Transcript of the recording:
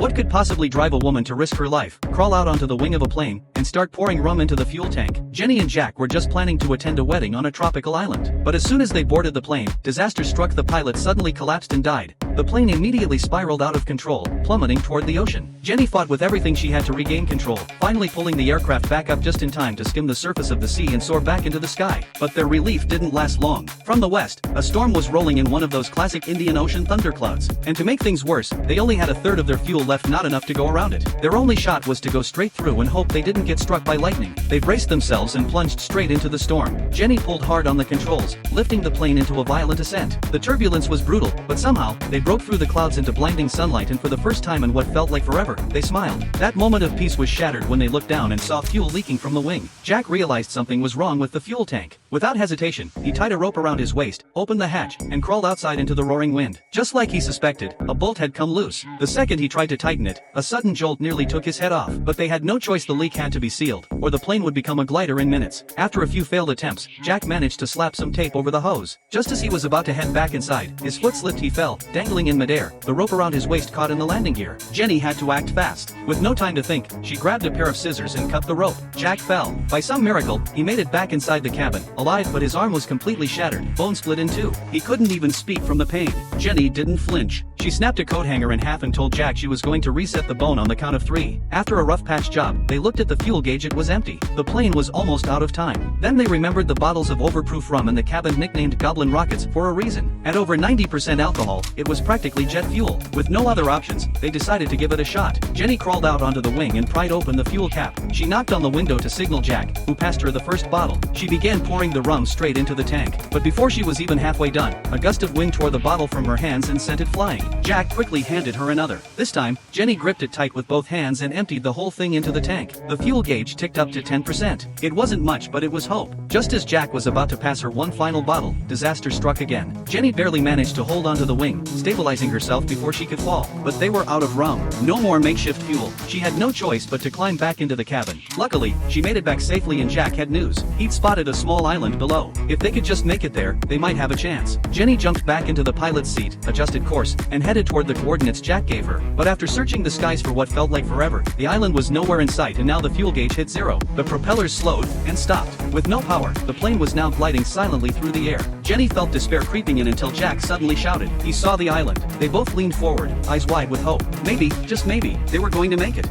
What could possibly drive a woman to risk her life, crawl out onto the wing of a plane, and start pouring rum into the fuel tank? Jenny and Jack were just planning to attend a wedding on a tropical island. But as soon as they boarded the plane, disaster struck. The pilot suddenly collapsed and died. The plane immediately spiraled out of control, plummeting toward the ocean. Jenny fought with everything she had to regain control, finally pulling the aircraft back up just in time to skim the surface of the sea and soar back into the sky. But their relief didn't last long. From the west, a storm was rolling in, one of those classic Indian Ocean thunderclouds. And to make things worse, they only had a third of their fuel left, not enough to go around it. Their only shot was to go straight through and hope they didn't get struck by lightning. They braced themselves and plunged straight into the storm. Jenny pulled hard on the controls, lifting the plane into a violent ascent. The turbulence was brutal, but somehow, they broke through the clouds into blinding sunlight, and for the first time in what felt like forever, they smiled. That moment of peace was shattered when they looked down and saw fuel leaking from the wing. Jack realized something was wrong with the fuel tank. Without hesitation, he tied a rope around his waist, opened the hatch, and crawled outside into the roaring wind. Just like he suspected, a bolt had come loose. The second he tried to tighten it, a sudden jolt nearly took his head off. But they had no choice, the leak had to be sealed, or the plane would become a glider in minutes. After a few failed attempts, Jack managed to slap some tape over the hose. Just as he was about to head back inside, his foot slipped, he fell, dangling in midair. The rope around his waist caught in the landing gear. Jenny had to act fast. With no time to think, she grabbed a pair of scissors and cut the rope. Jack fell. By some miracle, he made it back inside the cabin, alive, but his arm was completely shattered, bone split in two. He couldn't even speak from the pain. Jenny didn't flinch. She snapped a coat hanger in half and told Jack she was going to reset the bone on the count of 3. After a rough patch job, they looked at the fuel gauge. It was empty. The plane was almost out of time. Then they remembered the bottles of overproof rum in the cabin, nicknamed Goblin Rockets for a reason. At over 90% alcohol, it was practically jet fuel. With no other options, they decided to give it a shot. Jenny crawled out onto the wing and pried open the fuel cap. She knocked on the window to signal Jack, who passed her the first bottle. She began pouring the rum straight into the tank. But before she was even halfway done, a gust of wind tore the bottle from her hands and sent it flying. Jack quickly handed her another. This time, Jenny gripped it tight with both hands and emptied the whole thing into the tank. The fuel gauge ticked up to 10%. It wasn't much, but it was hope. Just as Jack was about to pass her one final bottle, disaster struck again. Jenny barely managed to hold onto the wing, stabilizing herself before she could fall. But they were out of rum. No more makeshift fuel. She had no choice but to climb back into the cabin. Luckily, she made it back safely, and Jack had news. He'd spotted a small island below. If they could just make it there, they might have a chance. Jenny jumped back into the pilot's seat, adjusted course, and headed toward the coordinates Jack gave her. But after searching the skies for what felt like forever, the island was nowhere in sight, and now the fuel gauge hit 0. The propellers slowed and stopped. With no power, the plane was now gliding silently through the air. Jenny felt despair creeping in until Jack suddenly shouted. He saw the island. They both leaned forward, eyes wide with hope. Maybe, just maybe, they were going to make it.